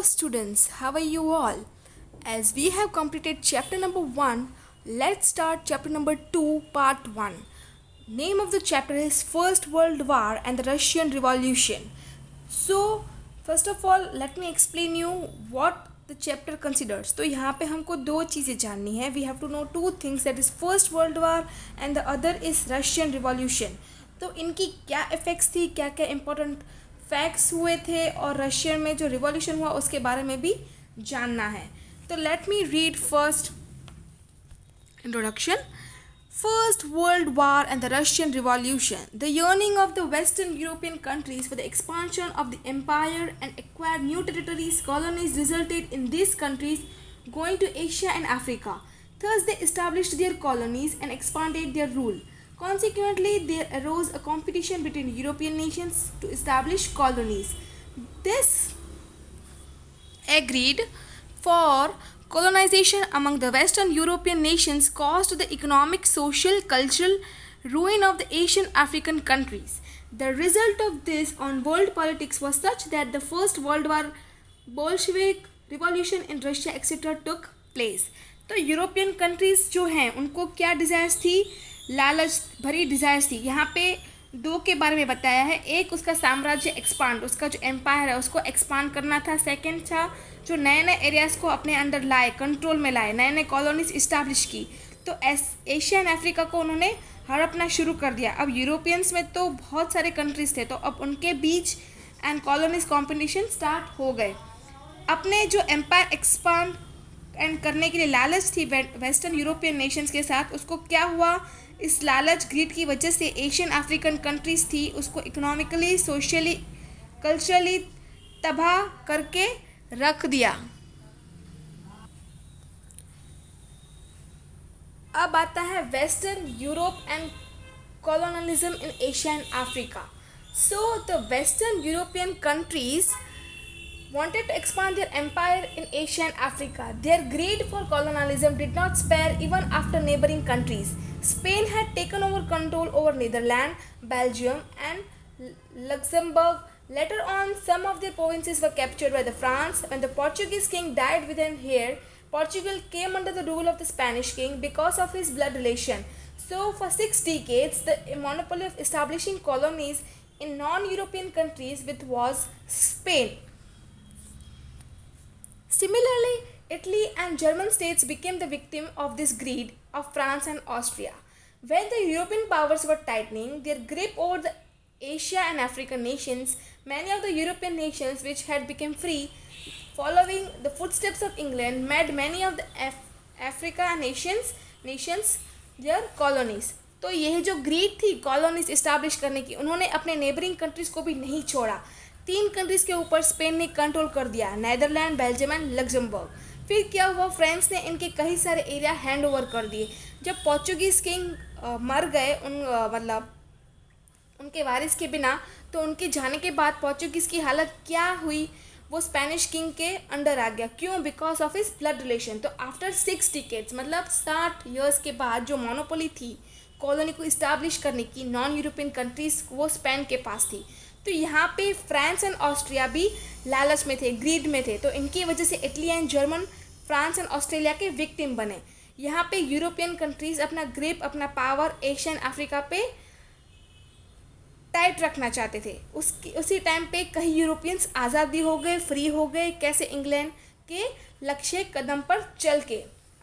students, how are you all? As we have completed chapter number 1, let's start chapter number 2, part 1. Name of the chapter is First World War and the Russian Revolution. So, first of all, let me explain you what the chapter considers. तो यहाँ पे हमको दो चीज़ें जाननी है. We have to know two things, that is First World War and the other is Russian Revolution. तो इनकी क्या इफ़ेक्ट्स थी, क्या क्या इम्पोर्टेंट फैक्ट्स हुए थे और रशियन में जो रिवॉल्यूशन हुआ उसके बारे में भी जानना है. तो let me read first introduction. First World War and the Russian Revolution. The yearning of the Western European countries for the expansion of the empire and acquire new territories, colonies resulted in these countries going to Asia and Africa. Thus they established their colonies and expanded their rule. Consequently, there arose a competition between European nations to establish colonies. This agreed for colonization among the Western European nations caused the economic, social, cultural ruin of the Asian African countries. The result of this on world politics was such that the First World War, Bolshevik revolution in Russia etc. took place. तो European countries जो हैं उनको क्या desires थी, लालच भरी desires थी. यहाँ पे दो के बारे में बताया है. एक उसका साम्राज्य एक्सपांड, उसका जो एम्पायर है उसको एक्सपांड करना था. सेकंड था जो नए नए एरियाज़ को अपने अंदर लाए, कंट्रोल में लाए, नए नए कॉलोनीज इस्टेब्लिश की. तो एशिया एंड अफ्रीका को उन्होंने हड़पना शुरू कर दिया. अब यूरोपियंस में तो बहुत सारे कंट्रीज़ थे, तो अब उनके बीच एंड कॉलोनीज कॉम्पिटिशन स्टार्ट हो गए. अपने जो एम्पायर एक्सपांड एंड करने के लिए लालच थी वेस्टर्न यूरोपियन नेशंस के साथ, उसको क्या हुआ, इस लालच ग्रीड की वजह से एशियन अफ्रीकन कंट्रीज़ थी उसको इकोनॉमिकली, सोशली, कल्चरली तबाह करके रख दिया. अब आता है western Europe and colonialism in Asia and Africa. So the Western European countries wanted to expand their empire in Asia and Africa. Their greed for colonialism did not spare even after neighboring countries. Spain had taken over control over Netherlands, Belgium and Luxembourg. Later on, some of their provinces were captured by the France. When the Portuguese king died within here, Portugal came under the rule of the Spanish king because of his blood relation. So for 6 decades, the monopoly of establishing colonies in non-European countries with was Spain. Similarly, Italy and German states became the victim of this greed of France and Austria. When the European powers were tightening their grip over the Asia and African nations, many of the European nations which had become free, following the footsteps of England, made many of the Africa nations their colonies. तो यह जो grid थी colonies establish करने की, उन्होंने अपने neighbouring countries को भी नहीं छोड़ा. 3 कंट्रीज़ के ऊपर स्पेन ने कंट्रोल कर दिया, नेदरलैंड, बेल्जियम एंड लग्जमबर्ग. फिर क्या हुआ, फ्रांस ने इनके कई सारे एरिया हैंड ओवर कर दिए. जब पोर्चुगीज़ किंग मर गए, मतलब उनके वारिस के बिना, तो उनके जाने के बाद पोर्चुगीज़ की हालत क्या हुई, वो स्पेनिश किंग के अंडर आ गया. क्यों? Because of his blood relation. तो आफ्टर 6 डिकेड्स, मतलब 60 ईयर्स के बाद जो मोनोपोली थी कॉलोनी को इस्टेब्लिश करने की नॉन यूरोपियन कंट्रीज़, वो स्पेन के पास थी. तो यहाँ पे फ्रांस एंड ऑस्ट्रिया भी लालच में थे, ग्रीड में थे. तो इनकी वजह से Italy and German France and Australia के विक्टिम बने. यहाँ पे यूरोपियन कंट्रीज़ अपना ग्रिप, अपना पावर एशियन अफ्रीका पे टाइट रखना चाहते थे. उसी टाइम पे कई यूरोपियंस आज़ादी हो गए, फ्री हो गए. कैसे? इंग्लैंड के लक्ष्य कदम पर चल के.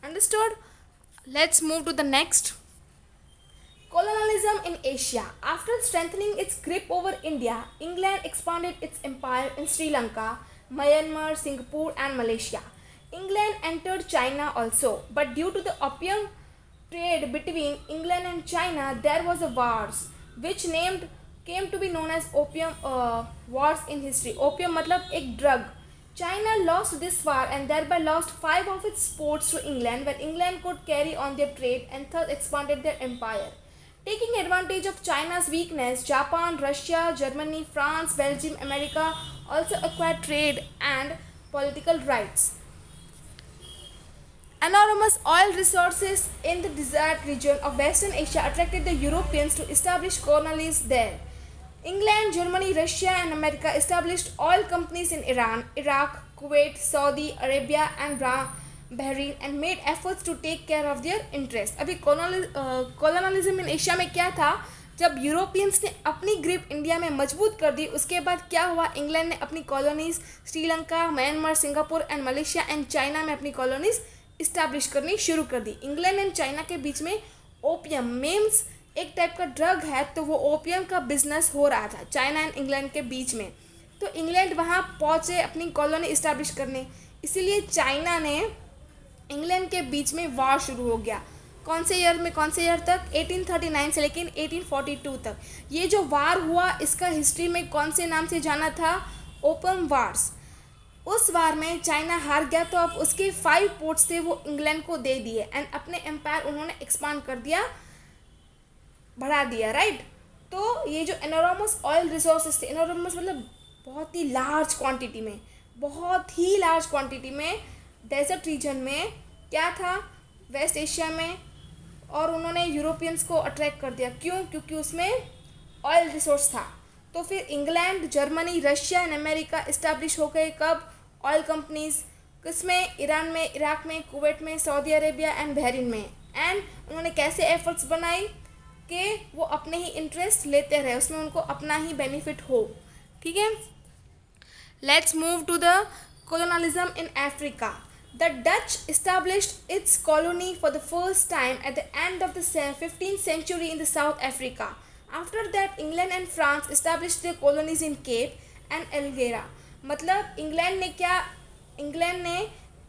Understood? Let's move to the next. Colonialism in Asia. After strengthening its grip over India, England expanded its empire in Sri Lanka, Myanmar, Singapore and Malaysia. England entered China also, but due to the opium trade between England and China, there was a wars which came to be known as opium wars in history. Opium मतलब एक drug. China lost this war and thereby lost 5 of its ports to England, where England could carry on their trade and thus expanded their empire. Taking advantage of China's weakness, Japan, Russia, Germany, France, Belgium, America also acquired trade and political rights. Enormous oil resources in the desert region of Western Asia attracted the Europeans to establish colonies there. England, Germany, Russia, and America established oil companies in Iran, Iraq, Kuwait, Saudi Arabia, and Bahrain and made efforts to take care of their interests. अभी colonialism in Asia में क्या था, जब Europeans ने अपनी grip India में मजबूत कर दी, उसके बाद क्या हुआ, इंग्लैंड ने अपनी colonies Sri Lanka, Myanmar, Singapore and Malaysia and China में अपनी कॉलोनीज इस्टेब्लिश करनी शुरू कर दी. इंग्लैंड एंड चाइना के बीच में ओपियम मीम्स एक टाइप का ड्रग है, तो वो ओपियम का बिजनेस हो रहा था चाइना एंड इंग्लैंड के बीच में. तो इंग्लैंड वहाँ पहुँचे अपनी कॉलोनी इस्टेब्लिश करने, इसीलिए चाइना ने इंग्लैंड के बीच में वार शुरू हो गया. कौन से ईयर तक, 1839 से लेकिन 1842 तक. ये जो वार हुआ इसका हिस्ट्री में कौन से नाम से जाना था, ओपियम वार्स. उस वार में चाइना हार गया, तो अब उसके 5 पोर्ट्स थे वो इंग्लैंड को दे दिए एंड अपने एम्पायर उन्होंने एक्सपांड कर दिया, बढ़ा दिया, राइट. तो ये जो एनोरमस ऑयल रिसोर्सेज थे, एनोरमस मतलब बहुत ही लार्ज क्वांटिटी में डेजर्ट रीजन में क्या था, वेस्ट एशिया में, और उन्होंने यूरोपियंस को अट्रैक्ट कर दिया. क्यों? क्योंकि उसमें ऑयल रिसोर्स था. तो फिर England, Germany, Russia and America establish हो गए. कब? ऑयल कंपनीज किसमें, ईरान में, इराक में, कुवैत में, सऊदी अरेबिया एंड बहरीन में. एंड उन्होंने कैसे एफर्ट्स बनाई कि वो अपने ही इंटरेस्ट लेते रहे, उसमें उनको अपना ही बेनिफिट हो. ठीक है, let's move to the colonialism in Africa. The Dutch established its colony for the first time at the end of the 15th century in the South Africa. After that, England and France established their colonies in Cape and Algeria. मतलब England ने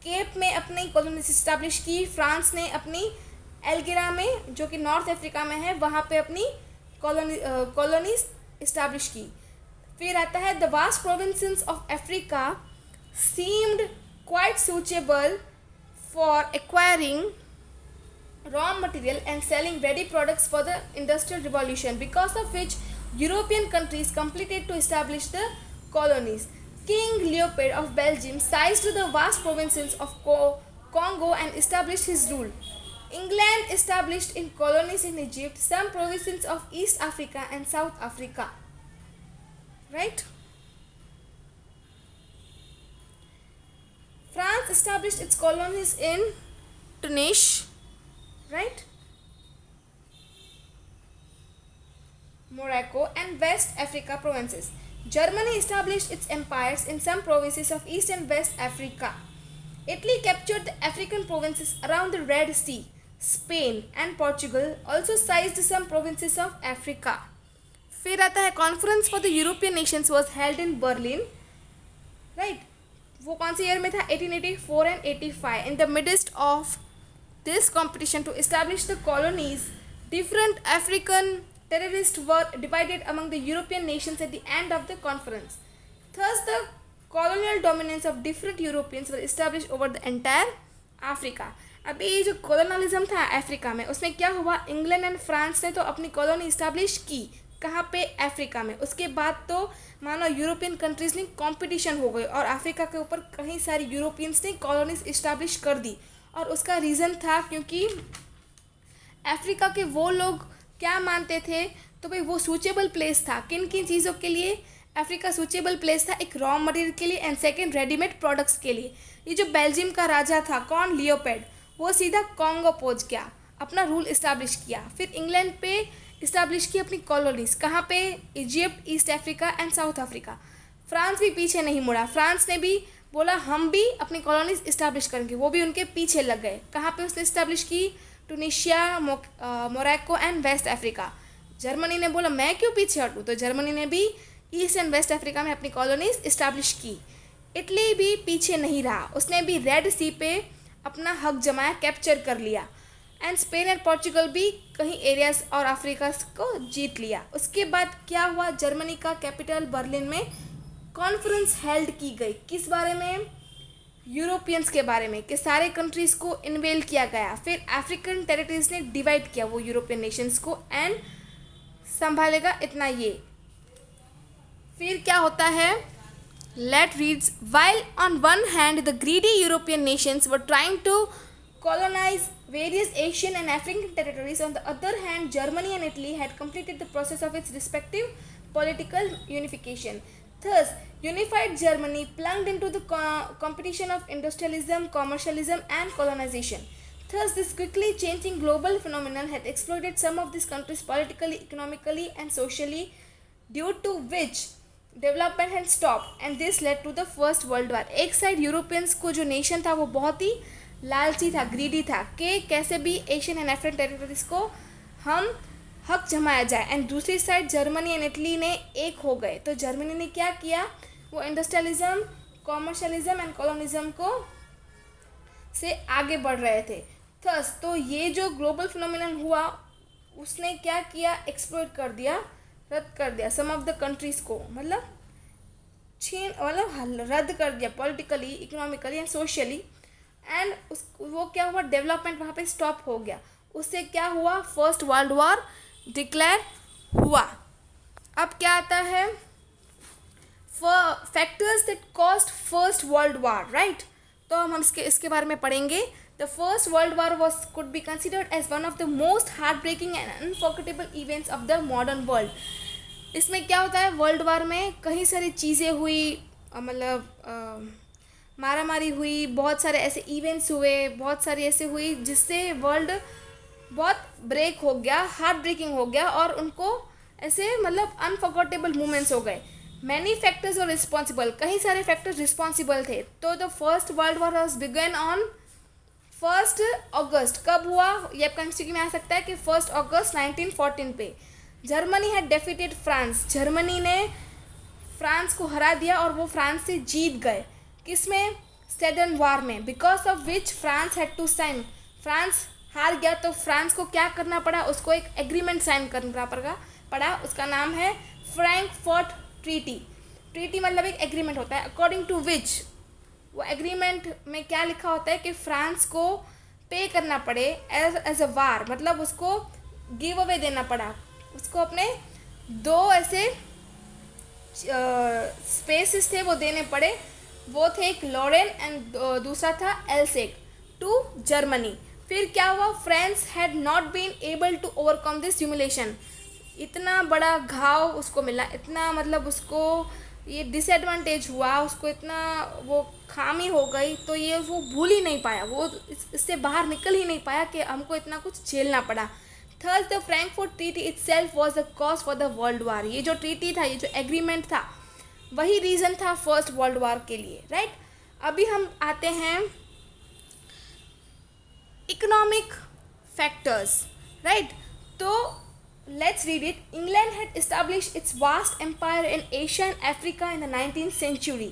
cap में अपनी colonies establish की, France ने अपनी एल्गेरा में जो कि नॉर्थ अफ्रीका में है वहाँ पे अपनी कॉलोनीज इस्टेब्लिश की. फिर आता है the vast provinces of Africa seemed quite suitable for acquiring raw material and selling ready products for the industrial revolution, because of which European countries completed to establish the colonies. King Leopold of Belgium seized the vast provinces of Congo and established his rule. England established in colonies in Egypt, some provinces of East Africa and South Africa. Right? France established its colonies in Tunisia, right? Morocco and West Africa provinces. Germany established its empires in some provinces of East and West Africa. Italy captured the African provinces around the Red Sea. Spain and Portugal also seized some provinces of Africa. फिर आता है conference for the European nations was held in Berlin, right. वो कौन से year में था, 1884 and 85. In the midst of this competition to establish the colonies, different African terrorists were divided among the European nations at the end of the conference. Thus, the colonial dominance of different Europeans were established over the entire Africa. अब ये जो colonialism था Africa में, उसमें क्या हुआ, England and France ने तो अपनी कॉलोनी इस्टेब्लिश की, कहाँ पे, अफ्रीका में. उसके बाद तो मानो यूरोपियन कंट्रीज़ ने कंपटीशन हो गई और अफ्रीका के ऊपर कई सारी यूरोपियंस ने कॉलोनीज इस्टेब्लिश कर दी. और उसका रीज़न था क्योंकि अफ्रीका के वो लोग क्या मानते थे, तो भाई वो सूचेबल प्लेस था. किन किन चीज़ों के लिए अफ्रीका सूचेबल प्लेस था, एक रॉ मटेरियल के लिए एंड सेकंड रेडीमेड प्रोडक्ट्स के लिए. ये जो बेल्जियम का राजा था, कौन, लियोपोल्ड, वो सीधा कॉन्गो पहुंच गया, अपना रूल इस्टेब्लिश किया. फिर इंग्लैंड पे इस्टेब्लिश की अपनी कॉलोनीज, कहाँ पे, Egypt, east Africa and south Africa. France भी पीछे नहीं मुड़ा, फ्रांस ने भी बोला हम भी अपनी कॉलोनीज इस्टेब्लिश करेंगे, वो भी उनके पीछे लग गए. कहाँ पे उसने इस्टेब्लिश की, Tunisia, Morocco and West Africa. Germany ने बोला मैं क्यों पीछे हटूँ, तो जर्मनी ने भी ईस्ट एंड वेस्ट अफ्रीका में अपनी कॉलोनीज इस्टेब्लिश की. इटली भी पीछे नहीं रहा, उसने भी रेड सी पे अपना हक जमाया, कैप्चर कर लिया. एंड स्पेन एंड पोर्चुगल भी कहीं एरियाज और अफ्रीका को जीत लिया. उसके बाद क्या हुआ, जर्मनी का कैपिटल बर्लिन में कॉन्फ्रेंस हेल्ड की गई. किस बारे में, यूरोपियंस के बारे में, कि सारे कंट्रीज़ को इन्वेल किया गया. फिर अफ्रीकन टेरिटरीज ने डिवाइड किया वो यूरोपियन नेशंस को, एंड संभालेगा इतना ये. फिर क्या होता है, let reads, while on one hand the greedy European nations were trying to colonize various Asian and African territories, on the other hand Germany and Italy had completed the process of its respective political unification. Thus, unified Germany plunged into the competition of industrialism, commercialism, and colonization. Thus, this quickly changing global phenomenon had exploited some of these countries politically, economically, and socially, due to which development had stop and this led to the first world war. एक side Europeans को जो nation था वो बहुत ही लालची था, greedy था कि कैसे भी एशियन एंड अफ्रीकन टेरिटरीज को हम हक जमाया जाए, एंड दूसरी साइड जर्मनी एंड इटली ने एक हो गए. तो जर्मनी ने क्या किया, वो इंडस्ट्रियलिज्म, कॉमर्शलिज्म एंड कॉलोनिज्म को से आगे बढ़ रहे थे. थस तो ये जो ग्लोबल फिनोमिनन हुआ उसने क्या किया, एक्सप्लोइट कर दिया, रद्द कर दिया सम ऑफ द कंट्रीज को, मतलब रद्द कर दिया politically, economically and socially. And वो क्या हुआ, डेवलपमेंट वहाँ पे स्टॉप हो गया. उससे क्या हुआ, फर्स्ट वर्ल्ड वॉर डिक्लेयर हुआ. अब क्या आता है, factors that caused first world war, right. तो हम इसके बारे में पढ़ेंगे. The First World War could be considered as one of the most heartbreaking and unforgettable events of the modern world. इसमें क्या होता है, वर्ल्ड वार में कई सारी चीज़ें हुई, मतलब मारा मारी हुई, बहुत सारे ऐसे इवेंट्स हुए, बहुत सारी ऐसे हुई जिससे वर्ल्ड बहुत ब्रेक हो गया, हार्ट ब्रेकिंग हो गया, और उनको ऐसे मतलब अनफॉरगेटेबल मोमेंट्स हो गए. मैनी फैक्टर्स और रिस्पॉन्सिबल, कई सारे फैक्टर्स रिस्पॉन्सिबल थे. तो the first world war was began on 1 August. कब हुआ, ये आपका एमसीक्यू में आ सकता है कि 1 अगस्त 1914 पे. जर्मनी हैड डेफीटेड फ्रांस, जर्मनी ने फ्रांस को हरा दिया और वो फ्रांस से जीत गए. किसमें, सेडन वार में, because of which France had to sign. France हार गया तो फ्रांस को क्या करना पड़ा, उसको एक एग्रीमेंट साइन करना पड़ा. उसका नाम है फ्रैंकफर्ट ट्रीटी. ट्रीटी मतलब एक एग्रीमेंट होता है, अकॉर्डिंग टू विच, वो एग्रीमेंट में क्या लिखा होता है कि फ्रांस को पे करना पड़े एज अ वार, मतलब उसको गिव अवे देना पड़ा, उसको अपने दो ऐसे स्पेसेस थे वो देने पड़े. वो थे एक लॉरेन एंड दूसरा था एलसेक टू जर्मनी. फिर क्या हुआ, France had not been able to overcome this humiliation. इतना बड़ा घाव उसको मिला, इतना मतलब उसको ये डिसएडवांटेज हुआ, उसको इतना वो खामी हो गई, तो ये वो भूल ही नहीं पाया, वो इससे बाहर निकल ही नहीं पाया कि हमको इतना कुछ झेलना पड़ा. Third the Frankfurt treaty itself was the cause for the world war. ये जो ट्रीटी था, ये जो एग्रीमेंट था, वही रीज़न था फर्स्ट वर्ल्ड वार के लिए, राइट. अभी हम आते हैं इकोनॉमिक फैक्टर्स, राइट. तो let's read it. England had established its vast empire in Asia and Africa in the 19th century.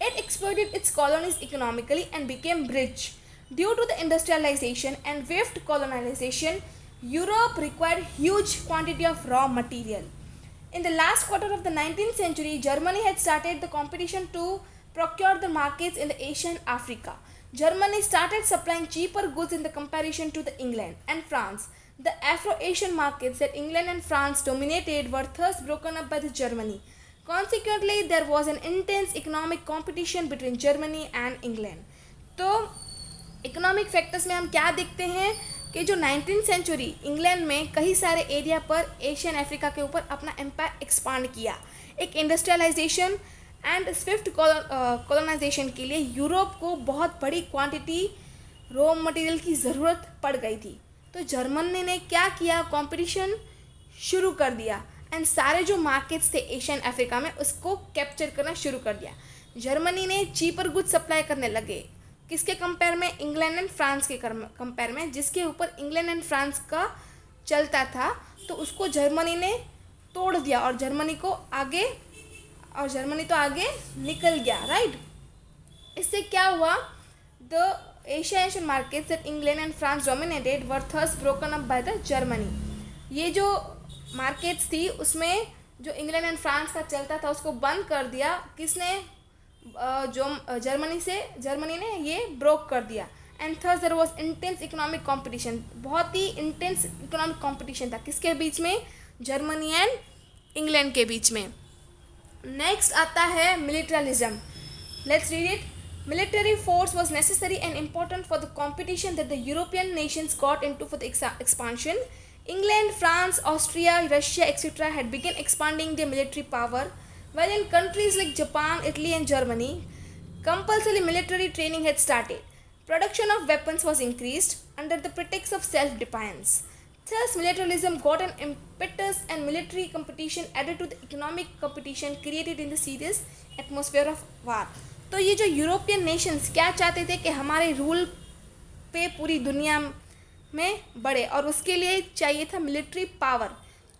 It exploited its colonies economically and became rich. Due to the industrialization and swift colonization, Europe required huge quantity of raw material. In the last quarter of the 19th century, Germany had started the competition to procure the markets in the Asia and Africa. Germany started supplying cheaper goods in the comparison to the England and France. The Afro-Asian markets that England and France dominated were thus broken up by the Germany. Consequently, there was an intense economic competition between Germany and England. तो economic factors में हम क्या देखते हैं कि जो 19th century England में कई सारे एरिया पर एशियन अफ्रीका के ऊपर अपना एम्पायर एक्सपांड किया. एक इंडस्ट्रियलाइजेशन एंड स्विफ्ट कॉलोनाइजेशन के लिए यूरोप को बहुत बड़ी क्वांटिटी रॉ मटेरियल की ज़रूरत पड़ गई थी. तो जर्मनी ने क्या किया, कंपटीशन शुरू कर दिया एंड सारे जो मार्केट्स थे एशियन अफ्रीका में उसको कैप्चर करना शुरू कर दिया. जर्मनी ने चीपर गुड सप्लाई करने लगे. किसके कंपेयर में, इंग्लैंड एंड फ्रांस के कंपेयर में. जिसके ऊपर इंग्लैंड एंड फ्रांस का चलता था तो उसको जर्मनी ने तोड़ दिया और जर्मनी तो आगे निकल गया, राइट. इससे क्या हुआ, the Asian markets that England and France dominated were thus broken up by the Germany. ये जो मार्केट्स थी उसमें जो इंग्लैंड एंड फ्रांस का चलता था उसको बंद कर दिया. किसने, जो जर्मनी ने ये ब्रोक कर दिया. And thus there was intense economic competition. बहुत ही इंटेंस इकोनॉमिक कंपटीशन था. किसके बीच में, जर्मनी एंड इंग्लैंड के बीच में. नेक्स्ट आता है militarism. Let's read it. Military force was necessary and important for the competition that the European nations got into for the expansion. England, France, Austria, Russia, etc. had begun expanding their military power, while in countries like Japan, Italy, and Germany, compulsory military training had started. Production of weapons was increased under the pretext of self-defense. Thus, militarism got an impetus and military competition added to the economic competition created in the serious atmosphere of war. तो ये जो European Nations क्या चाहते थे कि हमारे rule पे पूरी दुनिया में बढ़े और उसके लिए चाहिए था मिलिट्री पावर,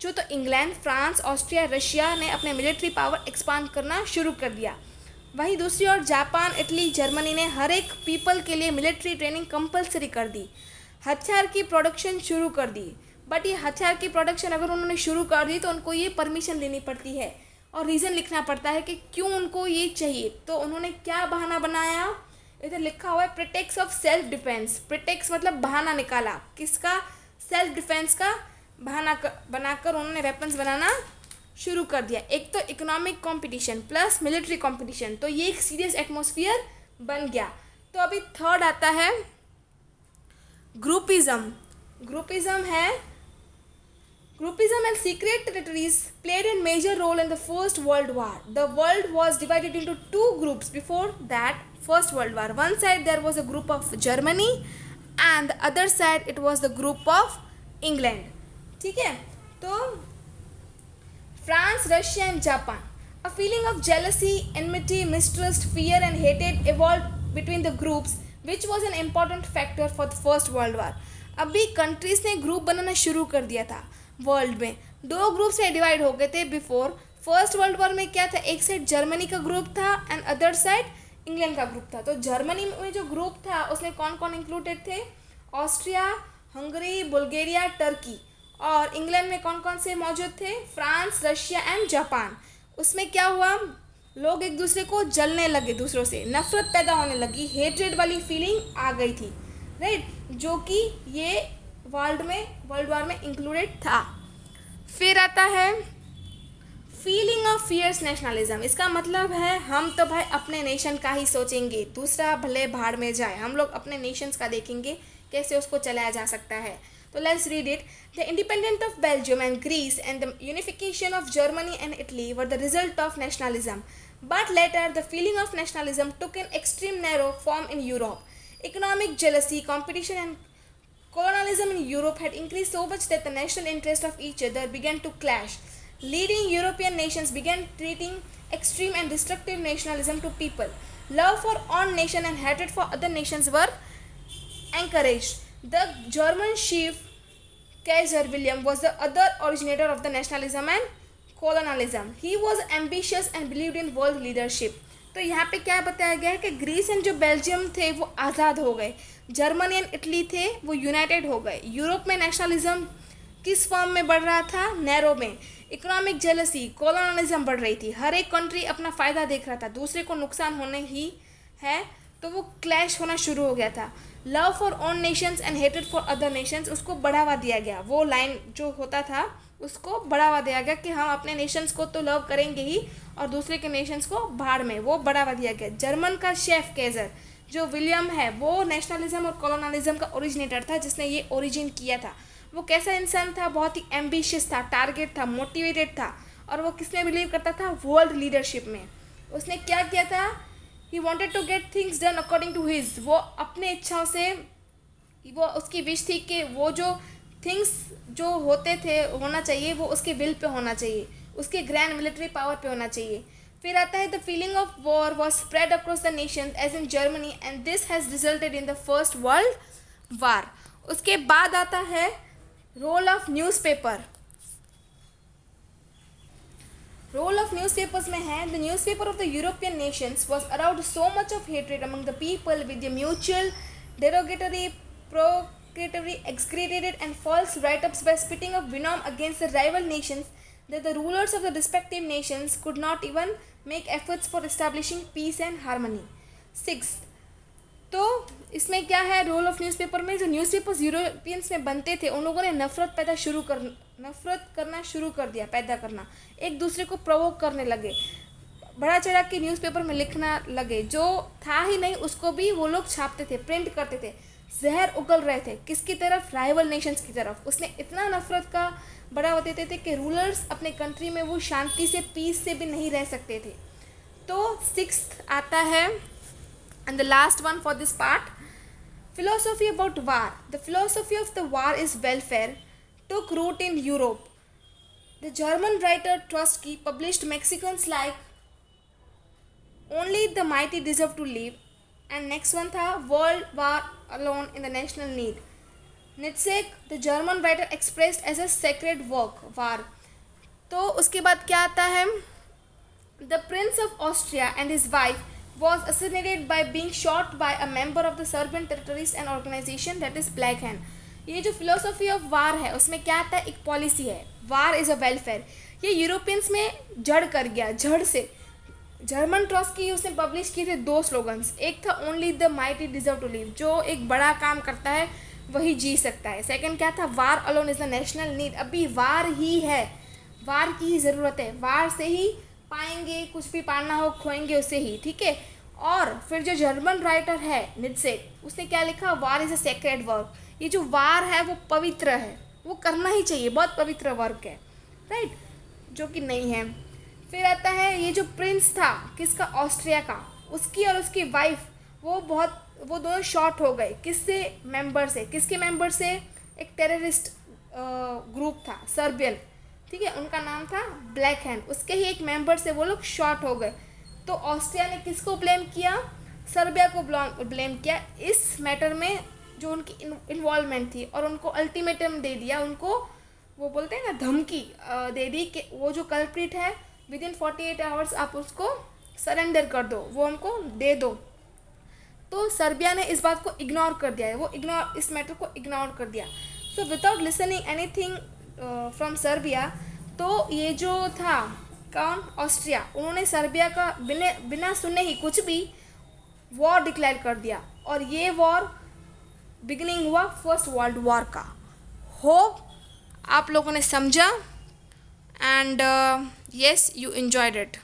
जो तो इंग्लैंड, फ्रांस, ऑस्ट्रिया, रशिया ने अपने मिलिट्री पावर एक्सपांड करना शुरू कर दिया। वहीं दूसरी ओर जापान, इटली, जर्मनी ने हर एक पीपल के लिए मिलिट्री ट्रेनिंग कंपलसरी कर दी, हथियार की प्रोडक्शन शुरू कर दी। बट ये हथियार की प्रोडक्शन अगर उन्होंने शुरू कर दी तो उनको ये परमिशन लेनी पड़ती है और रीज़न लिखना पड़ता है कि क्यों उनको ये चाहिए। तो उन्होंने क्या बहाना बनाया, इधर लिखा हुआ है pretext of self defence. Pretext मतलब बहाना निकाला, किसका? सेल्फ डिफेंस का बहाना बनाकर उन्होंने वेपन्स बनाना शुरू कर दिया। एक तो economic competition plus military competition, तो ये एक सीरियस एटमॉस्फेयर बन गया। तो अभी थर्ड आता है groupism. Groupism and secret territories played a major role in the First World War. The world was divided into two groups before that First World War. One side there was a group of Germany and the other side it was the group of England. ठीक है, तो France, Russia and Japan. A feeling of jealousy, enmity, mistrust, fear and hatred evolved between the groups, which was an important factor for the First World War. अभी countries ने group बनाना शुरू कर दिया था। World में दो ग्रुप से divide हो गए थे बिफोर फर्स्ट वर्ल्ड वॉर में। क्या था, एक साइड जर्मनी का ग्रुप था एंड अदर साइड इंग्लैंड का ग्रुप था। तो जर्मनी में जो ग्रुप था उसमें कौन कौन इंक्लूडेड थे? Austria, Hungary, Bulgaria, Turkey. और इंग्लैंड में कौन कौन से मौजूद थे? France, Russia and Japan. उसमें क्या हुआ, लोग एक दूसरे को जलने लगे, दूसरों से नफरत पैदा होने लगी, हेट्रेड वाली फीलिंग आ गई थी, राइट, जो कि ये वर्ल्ड वार में इंक्लूडेड था। फिर आता है फीलिंग ऑफ फियर्स नेशनलिज्म। इसका मतलब है हम तो भाई अपने नेशन का ही सोचेंगे, दूसरा भले भाड़ में जाए, हम लोग अपने नेशंस का देखेंगे कैसे उसको चलाया जा सकता है। तो let's read it. The independent of Belgium and Greece and the unification of Germany and Italy were the result of nationalism, but later the feeling of nationalism took an extreme narrow form in Europe. Economic jealousy, competition and colonialism in Europe had increased so much that the national interests of each other began to clash. Leading European nations began treating extreme and destructive nationalism to people. Love for own nation and hatred for other nations were encouraged. The German chief Kaiser William was the other originator of the nationalism and colonialism. He was ambitious and believed in world leadership. तो यहाँ पे क्या बताया गया है कि Greece and जो Belgium थे वो आज़ाद हो गए, जर्मनी एंड इटली थे वो यूनाइटेड हो गए। यूरोप में नेशनलिज्म किस फॉर्म में बढ़ रहा था? नैरो में। इकोनॉमिक जेलसी, कॉलोनलिज्म बढ़ रही थी, हर एक कंट्री अपना फ़ायदा देख रहा था, दूसरे को नुकसान होने ही है, तो वो क्लैश होना शुरू हो गया था। Love for own Nations and hated for other Nations, उसको बढ़ावा दिया गया। वो लाइन जो होता था उसको बढ़ावा दिया गया कि हम अपने नेशंस को तो लव करेंगे ही और दूसरे के नेशंस को भाड़ में, वो बढ़ावा दिया गया। जर्मन का शेफ केजर जो विलियम है वो नेशनलिज्म और कॉलोनलिज्म का ओरिजिनेटर था, जिसने ये ओरिजिन किया था। वो कैसा इंसान था? बहुत ही एम्बिशियस था, टारगेट था, मोटिवेटेड था, और वो किसमें बिलीव करता था? वर्ल्ड लीडरशिप में। उसने क्या किया था? He wanted to get things done according to his, वो अपने इच्छाओं से, वो उसकी विश थी कि वो जो थिंग्स जो होते थे होना चाहिए वो उसके विल पे होना चाहिए, उसके ग्रैंड मिलिट्री पावर पे होना चाहिए। फिर आता है the feeling of war was spread across the nation as in Germany and this has resulted in the first world war. उसके बाद आता है role of newspaper. Role of newspapers में है the newspaper of the European nations was around so much of hatred among the people with the mutual derogatory, procreatory, exaggerated and false write-ups by spitting of venom against the rival nations that the rulers of the respective nations could not even make efforts for establishing peace and harmony. 6. तो इसमें क्या है role of newspaper में? जो newspapers Europeans में बनते थे उन लोगों ने नफरत करना शुरू कर दिया, पैदा करना, एक दूसरे को प्रोवोक करने लगे, बड़ा चढ़ा के न्यूज़पेपर में लिखना लगे, जो था ही नहीं उसको भी वो लोग छापते थे, प्रिंट करते थे। जहर उगल रहे थे, किसकी तरफ, राइवल नेशंस की तरफ। उसने इतना नफरत का बढ़ावा देते थे कि रूलर्स अपने कंट्री में वो शांति से, पीस से भी नहीं रह सकते थे। तो सिक्स्थ आता है and the last one for this part, philosophy about war. The philosophy of the war is welfare took root in Europe. The German writer Trotsky published Mexicans like Only the Mighty Deserve to Live, and next one था World War Alone in the National Need. Nietzsche, the German writer, expressed as a sacred work, war. तो उसके बाद क्या आता है, The Prince of Austria and his wife was assassinated by being shot by a member of the Serbian terrorist and organization that is Black Hand. ये जो philosophy of war है उसमें क्या आता है, एक पॉलिसी है, वार इज़ अ वेलफेयर। ये यूरोपियंस में जड़ कर गया, जड़ से। जर्मन ट्रॉस्की उसने पब्लिश किए थे 2 स्लोगन्स, एक था only the mighty deserve to live, जो एक बड़ा काम करता है वही जी सकता है। सेकंड क्या था, war alone is the national need, अभी वार ही है, वार की ही ज़रूरत है, वार से ही पाएंगे, कुछ भी पाना हो खोएंगे उसे ही, ठीक है। और फिर जो जर्मन राइटर है नित्से, उसने क्या लिखा, वार इज़ अ सेक्रेड वर्क, ये जो वार है वो पवित्र है, वो करना ही चाहिए, बहुत पवित्र वर्क है, राइट, जो कि नहीं है। फिर आता है ये जो प्रिंस था किसका, ऑस्ट्रिया का, उसकी और उसकी वाइफ वो दोनों शॉट हो गए, किससे, मेंबर से, किसके मेंबर से, एक टेररिस्ट ग्रुप था सर्बियन, ठीक है, उनका नाम था ब्लैक हैंड, उसके ही एक मेंबर से वो लोग शॉट हो गए। तो ऑस्ट्रिया ने किसको ब्लेम किया, सर्बिया को ब्लेम किया इस मैटर में जो उनकी इन्वॉल्वमेंट थी, और उनको अल्टीमेटम दे दिया, उनको वो बोलते हैं ना धमकी दे दी कि वो जो कल्प्रिट है विद इन 48 आवर्स आप उसको सरेंडर कर दो, वो हमको दे दो। तो सर्बिया ने इस बात को इग्नोर कर दिया है, वो इस मैटर को इग्नोर कर दिया। So without listening anything from Serbia, तो ये जो था कौन, ऑस्ट्रिया, उन्होंने सर्बिया का बिना सुने ही कुछ भी वॉर डिक्लेयर कर दिया, और ये वॉर बिगिनिंग हुआ फर्स्ट वर्ल्ड वॉर का। होप आप लोगों ने समझा, and yes you enjoyed it.